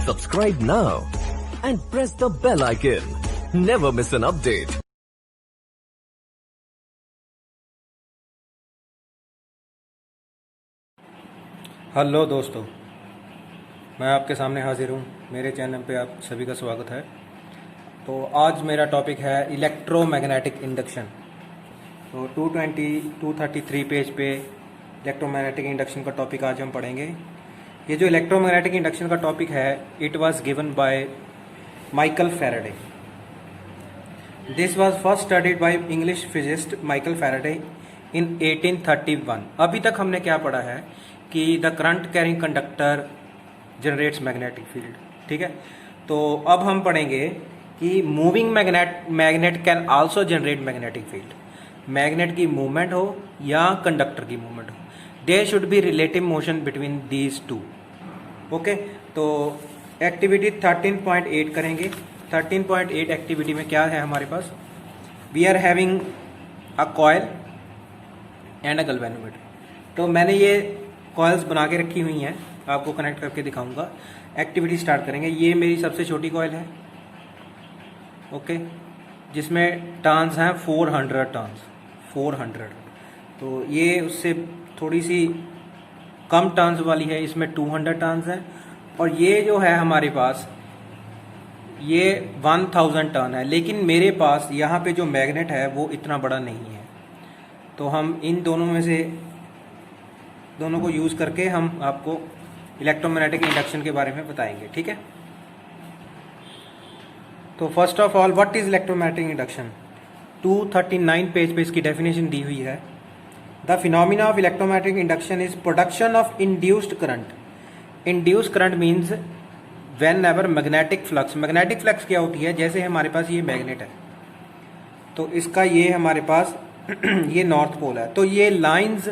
Subscribe now and press the bell icon. Never miss an update. Hello दोस्तों, मैं आपके सामने हाजिर हूँ। मेरे चैनल पे आप सभी का स्वागत है। तो आज मेरा टॉपिक है इलेक्ट्रोमैग्नेटिक इंडक्शन। तो 233 पेज पे इलेक्ट्रोमैग्नेटिक इंडक्शन का टॉपिक आज हम पढ़ेंगे। ये जो इलेक्ट्रोमैग्नेटिक इंडक्शन का टॉपिक है, it was given by Michael Faraday. This was first studied by English physicist Michael Faraday in 1831। अभी तक हमने क्या पढ़ा है कि the current carrying conductor generates magnetic field. ठीक है, तो अब हम पढ़ेंगे कि moving magnet can also generate magnetic field. Magnet की मूवमेंट हो या कंडक्टर की मूवमेंट हो, there should be relative motion between these two. Okay, तो एक्टिविटी 13.8 करेंगे। 13.8 एक्टिविटी में क्या है हमारे पास? We are having a coil and a galvanometer. तो मैंने ये कॉइल्स बना के रखी हुई हैं, आपको कनेक्ट करके दिखाऊंगा। एक्टिविटी स्टार्ट करेंगे। ये मेरी सबसे छोटी कॉइल है, ओके, जिसमें टर्न्स हैं 400 टर्न्स, 400। तो ये उससे थोड़ी सी कम टर्न्स वाली है, इसमें 200 टर्न्स हैं। और ये जो है हमारे पास, ये 1000 टर्न है। लेकिन मेरे पास यहाँ पे जो मैग्नेट है वो इतना बड़ा नहीं है। तो हम इन दोनों में से दोनों को यूज करके हम आपको इलेक्ट्रोमैग्नेटिक इंडक्शन के बारे में बताएंगे। ठीक है, तो first of all, what is electromagnetic induction? 239 page पे इसकी डेफिनेशन दी हुई है। The phenomena of electromagnetic induction is production of induced current. Induced current means when ever magnetic flux. Magnetic flux क्या होती है? जैसे हमारे पास ये मैग्नेट है, तो इसका ये हमारे पास ये नॉर्थ पोल है। तो ये लाइंस,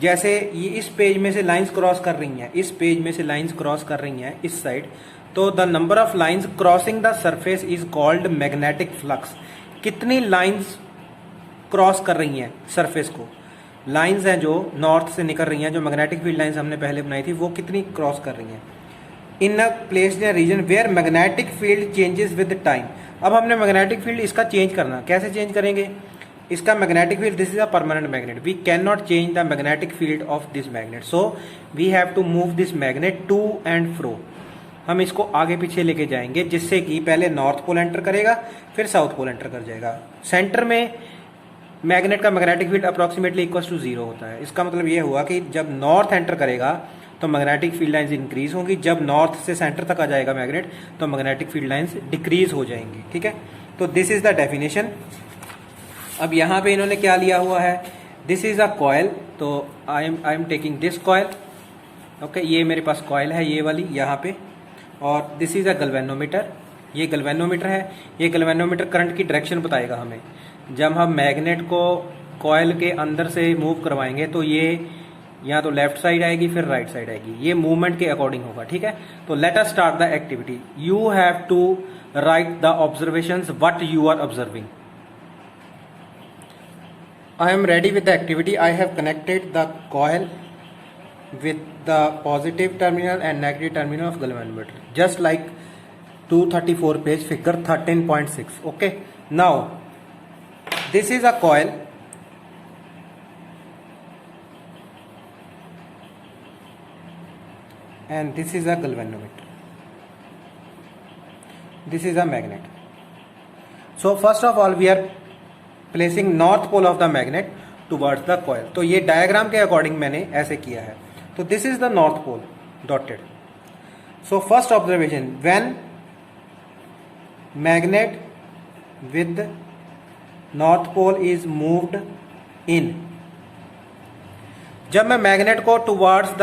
जैसे ये इस पेज में से लाइंस क्रॉस कर रही हैं, इस पेज में से लाइंस क्रॉस कर रही हैं इस साइड, तो the number of lines crossing the surface is called magnetic flux. कितनी लाइंस क्रॉस कर रही हैं सरफेस को? लाइंस हैं जो नॉर्थ से निकल रही हैं, जो मैग्नेटिक फील्ड लाइंस हमने पहले बनाई थी, वो कितनी क्रॉस कर रही हैं in a place in region where magnetic field changes with time. अब हमने मैग्नेटिक फील्ड इसका चेंज करना, कैसे चेंज करेंगे इसका magnetic field? This is a permanent magnet, we can not change the magnetic field of this magnet, so we have to move this magnet to and fro. हम इसको आगे पीछे लेके जाएंगे, जिससे कि पहले नॉर्थ पोल एंटर करेगा, फिर साउथ पोल एंटर कर जाएगा। सेंटर में मैग्नेट का magnetic field approximately equal to 0 होता है। इसका मतलब ये हुआ कि जब नॉर्थ एंटर करेगा तो मैग्नेटिक फील्ड लाइंस इंक्रीज होंगी, जब नॉर्थ से सेंटर तक आ जाएगा मैग्नेट तो मैग्नेटिक फील्ड लाइंस डिक्रीज हो जाएंगी। ठीक है, तो दिस इज द डेफिनेशन। अब यहाँ पे इन्होंने क्या लिया हुआ है? दिस इज अ कॉइल, तो I am taking this coil. Okay, ये मेरे पास कॉइल है, ये वाली यहाँ पे। और दिस इज अ गैल्वेनोमीटर, ये गैल्वेनोमीटर है। ये गैल्वेनोमीटर करंट की डायरेक्शन बताएगा हमें। जब हम मैग्नेट को कॉइल के अंदर से मूव करवाएंगे तो ये या तो लेफ्ट साइड आएगी, फिर राइट साइड आएगी। ये मूवमेंट के अकॉर्डिंग होगा। ठीक है, तो let us start the activity. You have to write the observations what you are observing. I am ready with the activity. I have connected the coil with the positive terminal and negative terminal of galvanometer, just like 234 page figure 13.6. Okay, now this is a coil and this is a galvanometer. This is a magnet. So first of all, we are placing north pole of the magnet towards the coil. तो ये diagram के according मैंने ऐसे किया है। तो this is the north pole dotted. So first observation, when magnet with north pole is moved in. जब मैं मैग्नेट को टुवर्ड्स द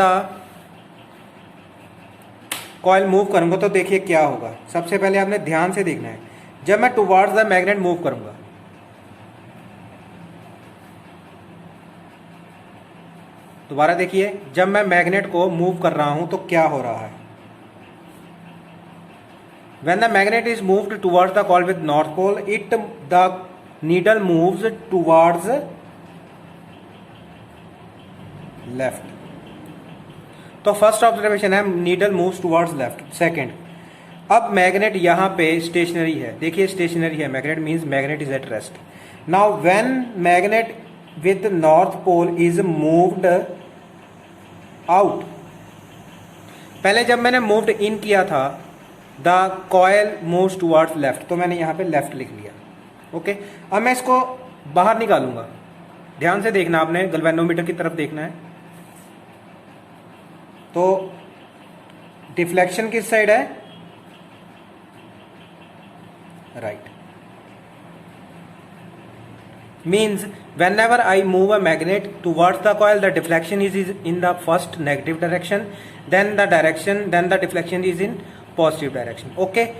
कॉइल मूव करूंगा तो देखिए क्या होगा। सबसे पहले आपने ध्यान से देखना है, जब मैं टुवर्ड्स द मैग्नेट मूव करूंगा, दोबारा देखिए, जब मैं मैग्नेट को मूव कर रहा हूं तो क्या हो रहा है? When the magnet is moved towards the coil with north pole, the needle moves towards left. तो फर्स्ट ऑब्जर्वेशन है needle moves towards left. Second, अब मैग्नेट यहाँ पे स्टेशनरी है, देखिए स्टेशनरी है, magnet means magnet is at rest. Now when magnet with north pole is moved out, पहले जब मैंने मूव्ड इन किया था the coil moves towards left, तो मैंने यहाँ पे लेफ्ट लिख लिया. ओके, अब मैं इसको बाहर निकालूंगा. ध्यान से देखना, आपने गैल्वेनोमीटर की तरफ देखना है. तो डिफ्लेक्शन किस साइड है? Right. means whenever I move a magnet towards the coil, the deflection is in the first negative direction, then the deflection is in positive direction. Okay,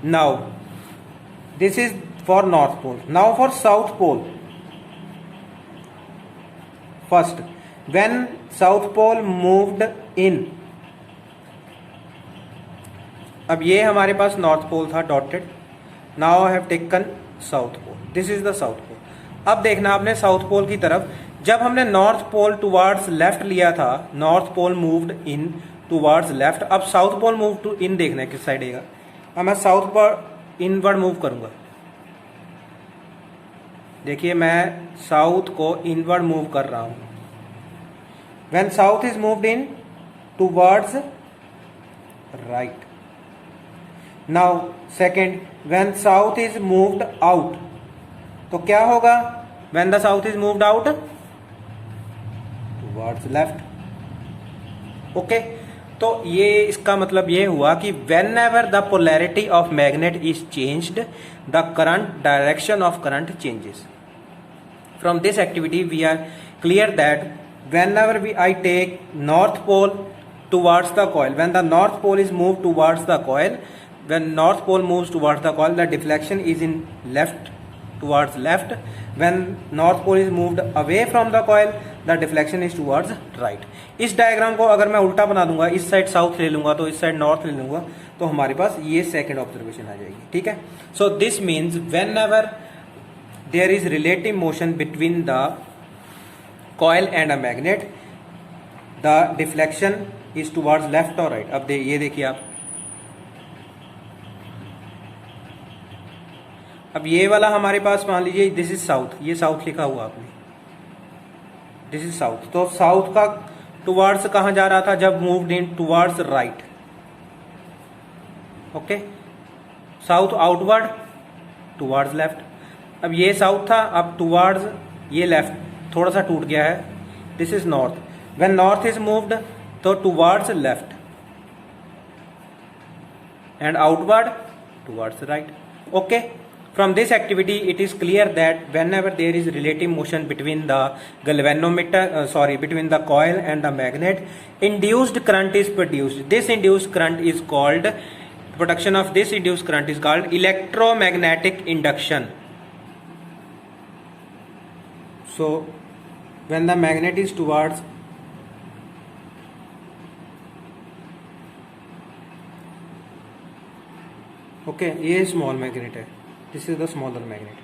now this is for north pole. Now for south pole, first when south pole moved in, अब ये हमारे पास north pole था dotted. Now I have taken south pole, this is the south pole. अब देखना आपने south pole की तरफ, जब हमने नॉर्थ पोल टुवार्ड्स लेफ्ट लिया था, north pole moved in towards left. अब south pole move to in देखना है किस साइड आएगा. अब मैं साउथ पर इनवर्ड मूव करूंगा. देखिए मैं साउथ को इनवर्ड मूव कर रहा हूं. When south is moved in towards right. Now second, when south is moved out, तो क्या होगा? When the south is moved out towards left. Okay, तो ये इसका मतलब ये हुआ कि whenever the polarity of magnet is changed, the current direction of current changes. From this activity we are clear that whenever I take north pole towards the coil, when the north pole is move towards the coil, when north pole moves towards the coil, the deflection is in left, towards left. When north pole is moved away from the coil, the deflection is towards right. इस diagram को अगर मैं उल्टा बना दूंगा, इस side south ले लूंगा तो इस साइड नॉर्थ ले लूंगा, तो हमारे पास ये सेकंड ऑब्जर्वेशन आ जाएगी. ठीक है. So this means whenever there is relative motion between the coil and a magnet, the deflection is towards left और राइट. अब ये देखिए आप, अब ये वाला हमारे पास मान लीजिए दिस इज साउथ, ये साउथ लिखा हुआ आपने, दिस इज साउथ. तो साउथ का टुवर्ड्स कहां जा रहा था जब moved in? Towards right. Okay, south outward towards left. अब ये साउथ था, अब टुवर्ड्स ये लेफ्ट थोड़ा सा टूट गया है. This is north. When north is moved तो towards left and outward towards right. Okay, from this activity it is clear that whenever there is relative motion between the galvanometer between the coil and the magnet, induced current is produced. This induced current is called, production of this induced current is called electromagnetic induction. So when the magnet is towards okay, ये small magnet है, this is the smaller magnet.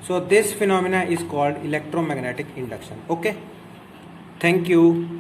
So this phenomena is called electromagnetic induction. Okay, thank you.